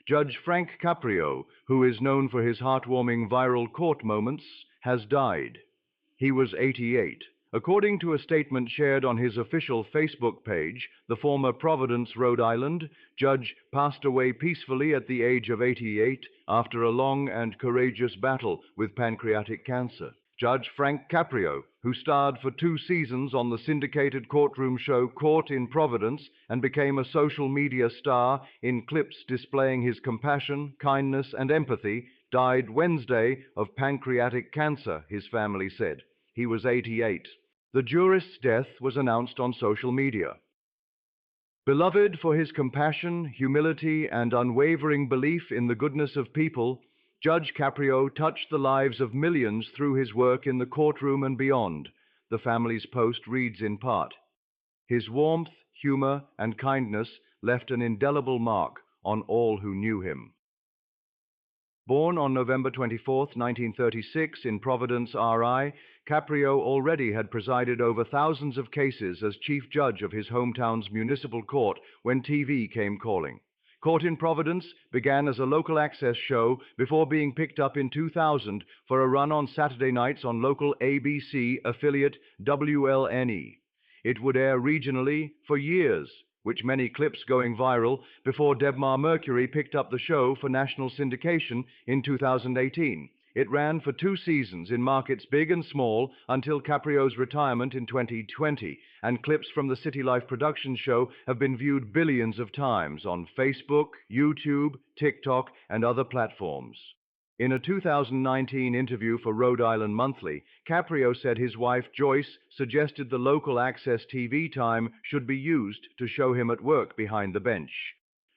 Judge Frank Caprio, who is known for his heartwarming viral court moments, has died. He was 88. According to a statement shared on his official Facebook page, the former Providence, Rhode Island judge passed away peacefully at the age of 88 after a long and courageous battle with pancreatic cancer. Judge Frank Caprio, who starred for 2 seasons on the syndicated courtroom show Court in Providence and became a social media star in clips displaying his compassion, kindness, and empathy, died Wednesday of pancreatic cancer, his family said. He was 88. The jurist's death was announced on social media. Beloved for his compassion, humility, and unwavering belief in the goodness of people, Judge Caprio touched the lives of millions through his work in the courtroom and beyond, the family's post reads in part. His warmth, humor, and kindness left an indelible mark on all who knew him. Born on November 24, 1936, in Providence, RI, Caprio already had presided over thousands of cases as chief judge of his hometown's municipal court when TV came calling. Court in Providence began as a local access show before being picked up in 2000 for a run on Saturday nights on local ABC affiliate WLNE. It would air regionally for years, with many clips going viral before Debmar Mercury picked up the show for national syndication in 2018. It ran for 2 seasons in markets big and small until Caprio's retirement in 2020, and clips from the City Life production show have been viewed billions of times on Facebook, YouTube, TikTok, and other platforms. In a 2019 interview for Rhode Island Monthly, Caprio said his wife Joyce suggested the local access TV time should be used to show him at work behind the bench.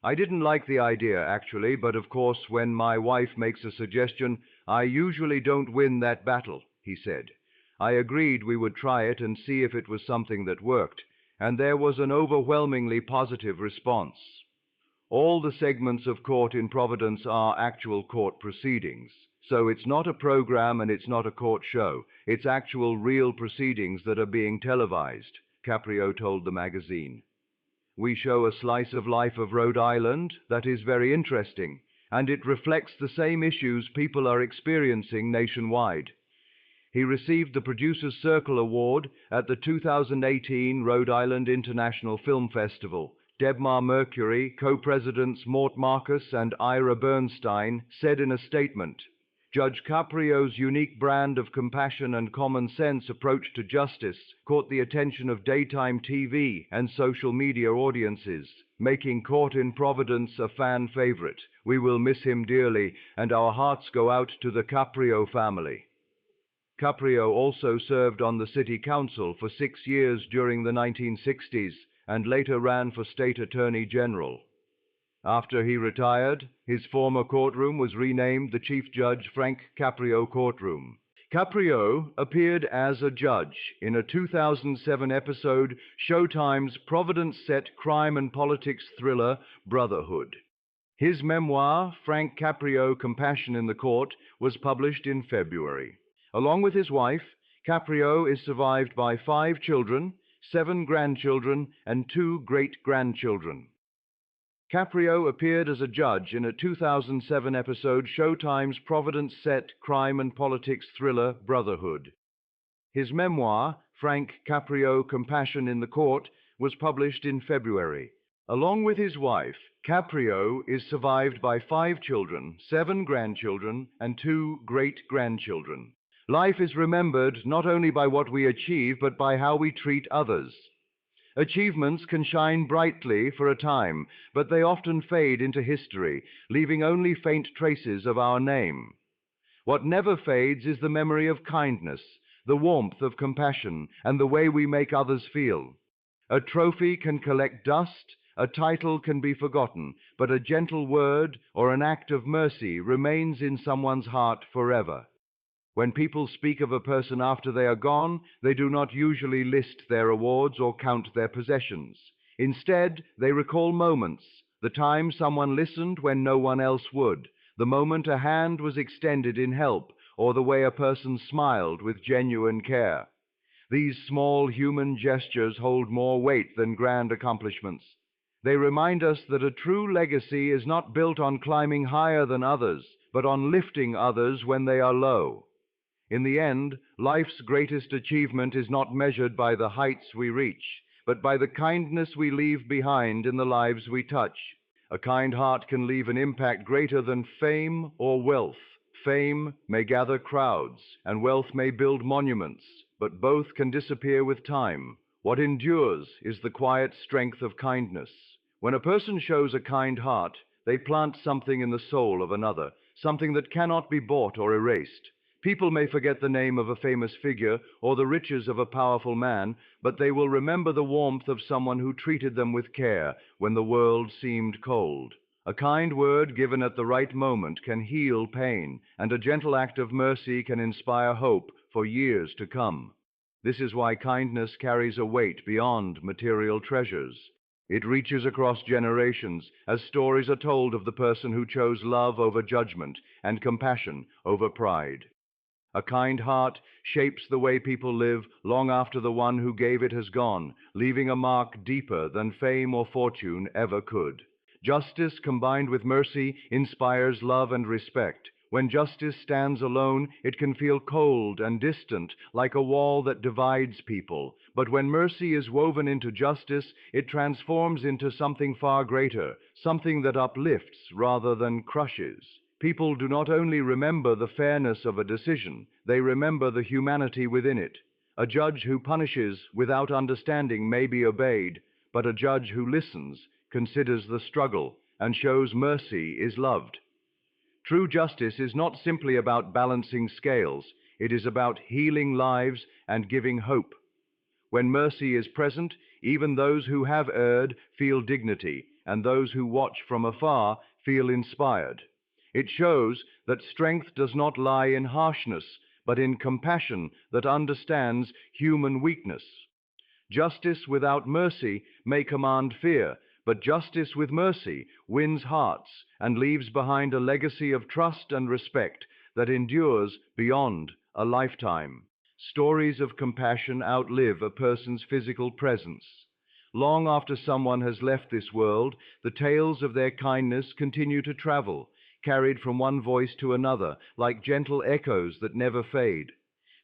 I didn't like the idea, actually, but of course, when my wife makes a suggestion, I usually don't win that battle, he said. I agreed we would try it and see if it was something that worked, and there was an overwhelmingly positive response. All the segments of Court in Providence are actual court proceedings, so it's not a program and it's not a court show. It's actual real proceedings that are being televised, Caprio told the magazine. We show a slice of life of Rhode Island that is very interesting, and it reflects the same issues people are experiencing nationwide. He received the Producer's Circle Award at the 2018 Rhode Island International Film Festival. Debmar Mercury, co-presidents Mort Marcus and Ira Bernstein, said in a statement, Judge Caprio's unique brand of compassion and common sense approach to justice caught the attention of daytime TV and social media audiences, making Court in Providence a fan favorite. We will miss him dearly, and our hearts go out to the Caprio family. Caprio also served on the city council for 6 years during the 1960s and later ran for state attorney general. After he retired, his former courtroom was renamed the Chief Judge Frank Caprio Courtroom. Caprio appeared as a judge in a 2007 episode Showtime's Providence-set crime and politics thriller Brotherhood. His memoir, Frank Caprio, Compassion in the Court, was published in February. Along with his wife, Caprio is survived by 5 children, 7 grandchildren, and 2 great-grandchildren. Caprio appeared as a judge in a 2007 episode Showtime's Providence-set crime and politics thriller Brotherhood. His memoir, Frank Caprio, Compassion in the Court, was published in February. Along with his wife, Caprio is survived by 5 children, 7 grandchildren, and 2 great-grandchildren. Life is remembered not only by what we achieve, but by how we treat others. Achievements can shine brightly for a time, but they often fade into history, leaving only faint traces of our name. What never fades is the memory of kindness, the warmth of compassion, and the way we make others feel. A trophy can collect dust, a title can be forgotten, but a gentle word or an act of mercy remains in someone's heart forever. When people speak of a person after they are gone, they do not usually list their awards or count their possessions. Instead, they recall moments, the time someone listened when no one else would, the moment a hand was extended in help, or the way a person smiled with genuine care. These small human gestures hold more weight than grand accomplishments. They remind us that a true legacy is not built on climbing higher than others, but on lifting others when they are low. In the end, life's greatest achievement is not measured by the heights we reach, but by the kindness we leave behind in the lives we touch. A kind heart can leave an impact greater than fame or wealth. Fame may gather crowds, and wealth may build monuments, but both can disappear with time. What endures is the quiet strength of kindness. When a person shows a kind heart, they plant something in the soul of another, something that cannot be bought or erased. People may forget the name of a famous figure or the riches of a powerful man, but they will remember the warmth of someone who treated them with care when the world seemed cold. A kind word given at the right moment can heal pain, and a gentle act of mercy can inspire hope for years to come. This is why kindness carries a weight beyond material treasures. It reaches across generations as stories are told of the person who chose love over judgment and compassion over pride. A kind heart shapes the way people live long after the one who gave it has gone, leaving a mark deeper than fame or fortune ever could. Justice combined with mercy inspires love and respect. When justice stands alone, it can feel cold and distant, like a wall that divides people. But when mercy is woven into justice, it transforms into something far greater, something that uplifts rather than crushes. People do not only remember the fairness of a decision, they remember the humanity within it. A judge who punishes without understanding may be obeyed, but a judge who listens, considers the struggle, and shows mercy is loved. True justice is not simply about balancing scales, it is about healing lives and giving hope. When mercy is present, even those who have erred feel dignity, and those who watch from afar feel inspired. It shows that strength does not lie in harshness, but in compassion that understands human weakness. Justice without mercy may command fear, but justice with mercy wins hearts and leaves behind a legacy of trust and respect that endures beyond a lifetime. Stories of compassion outlive a person's physical presence. Long after someone has left this world, the tales of their kindness continue to travel, carried from one voice to another, like gentle echoes that never fade.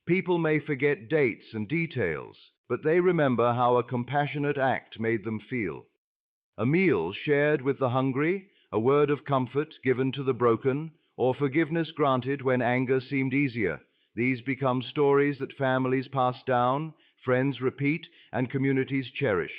People may forget dates and details, but they remember how a compassionate act made them feel. A meal shared with the hungry, a word of comfort given to the broken, or forgiveness granted when anger seemed easier. These become stories that families pass down, friends repeat, and communities cherish.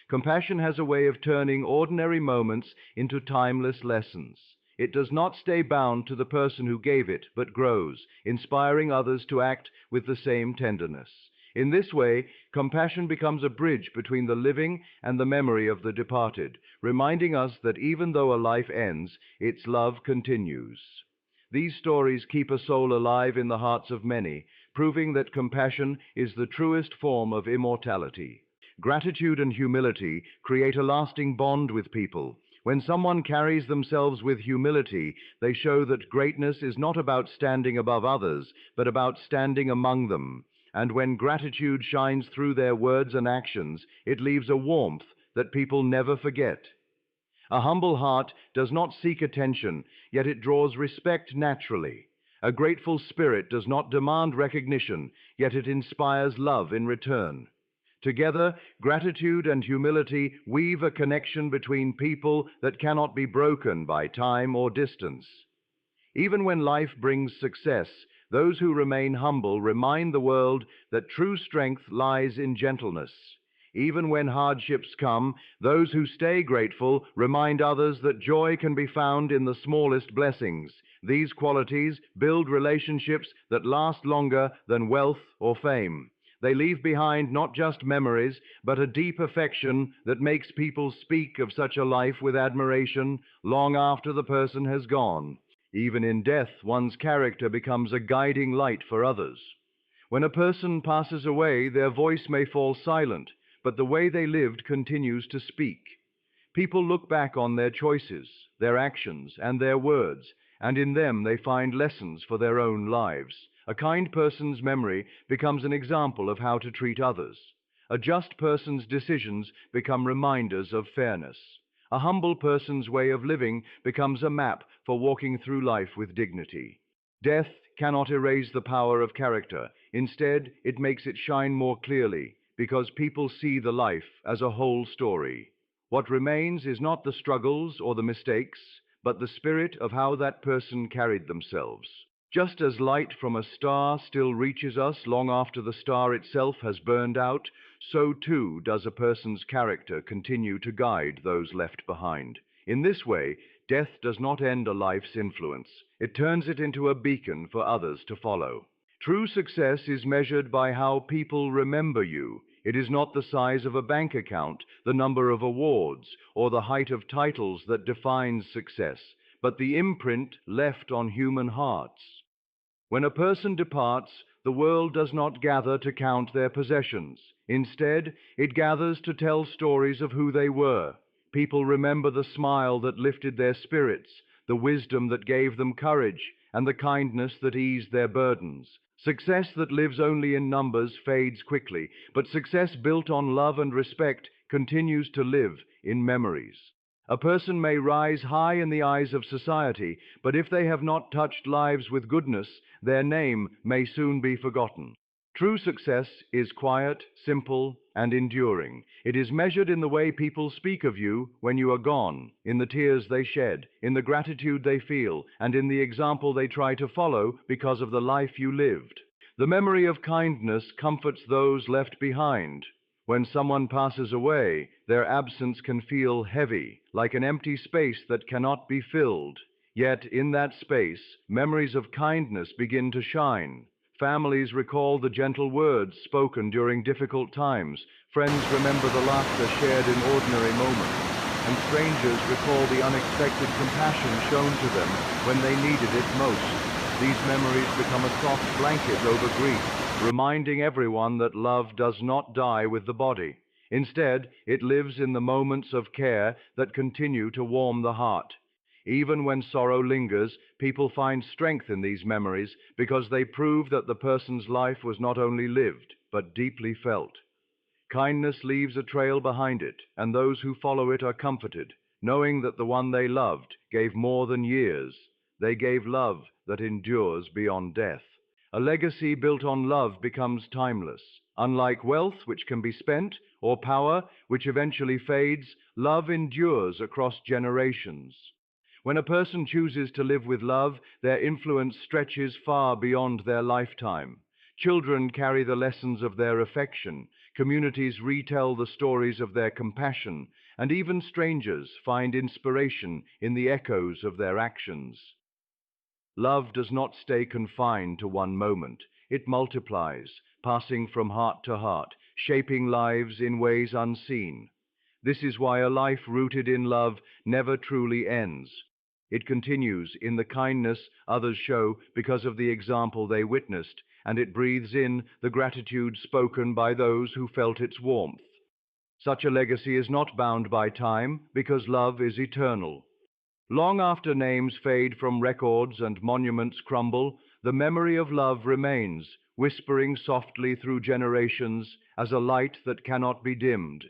Compassion has a way of turning ordinary moments into timeless lessons. It does not stay bound to the person who gave it, but grows, inspiring others to act with the same tenderness. In this way, compassion becomes a bridge between the living and the memory of the departed, reminding us that even though a life ends, its love continues. These stories keep a soul alive in the hearts of many, proving that compassion is the truest form of immortality. Gratitude and humility create a lasting bond with people. When someone carries themselves with humility, they show that greatness is not about standing above others, but about standing among them. And when gratitude shines through their words and actions, it leaves a warmth that people never forget. A humble heart does not seek attention, yet it draws respect naturally. A grateful spirit does not demand recognition, yet it inspires love in return. Together, gratitude and humility weave a connection between people that cannot be broken by time or distance. Even when life brings success, those who remain humble remind the world that true strength lies in gentleness. Even when hardships come, those who stay grateful remind others that joy can be found in the smallest blessings. These qualities build relationships that last longer than wealth or fame. They leave behind not just memories, but a deep affection that makes people speak of such a life with admiration long after the person has gone. Even in death, one's character becomes a guiding light for others. When a person passes away, their voice may fall silent, but the way they lived continues to speak. People look back on their choices, their actions, and their words, and in them they find lessons for their own lives. A kind person's memory becomes an example of how to treat others. A just person's decisions become reminders of fairness. A humble person's way of living becomes a map for walking through life with dignity. Death cannot erase the power of character. Instead, it makes it shine more clearly, because people see the life as a whole story. What remains is not the struggles or the mistakes, but the spirit of how that person carried themselves. Just as light from a star still reaches us long after the star itself has burned out, so too does a person's character continue to guide those left behind. In this way, death does not end a life's influence. It turns it into a beacon for others to follow. True success is measured by how people remember you. It is not the size of a bank account, the number of awards, or the height of titles that defines success, but the imprint left on human hearts. When a person departs, the world does not gather to count their possessions. Instead, it gathers to tell stories of who they were. People remember the smile that lifted their spirits, the wisdom that gave them courage, and the kindness that eased their burdens. Success that lives only in numbers fades quickly, but success built on love and respect continues to live in memories. A person may rise high in the eyes of society, but if they have not touched lives with goodness, their name may soon be forgotten. True success is quiet, simple, and enduring. It is measured in the way people speak of you when you are gone, in the tears they shed, in the gratitude they feel, and in the example they try to follow because of the life you lived. The memory of kindness comforts those left behind. When someone passes away, their absence can feel heavy, like an empty space that cannot be filled. Yet in that space, memories of kindness begin to shine. Families recall the gentle words spoken during difficult times. Friends remember the laughter shared in ordinary moments. And strangers recall the unexpected compassion shown to them when they needed it most. These memories become a soft blanket over grief, reminding everyone that love does not die with the body. Instead, it lives in the moments of care that continue to warm the heart. Even when sorrow lingers, people find strength in these memories because they prove that the person's life was not only lived, but deeply felt. Kindness leaves a trail behind it, and those who follow it are comforted, knowing that the one they loved gave more than years. They gave love that endures beyond death. A legacy built on love becomes timeless. Unlike wealth, which can be spent, or power, which eventually fades, love endures across generations. When a person chooses to live with love, their influence stretches far beyond their lifetime. Children carry the lessons of their affection, communities retell the stories of their compassion, and even strangers find inspiration in the echoes of their actions. Love does not stay confined to one moment. It multiplies, passing from heart to heart, shaping lives in ways unseen. This is why a life rooted in love never truly ends. It continues in the kindness others show because of the example they witnessed, and it breathes in the gratitude spoken by those who felt its warmth. Such a legacy is not bound by time because love is eternal. Long after names fade from records and monuments crumble, the memory of love remains, whispering softly through generations as a light that cannot be dimmed.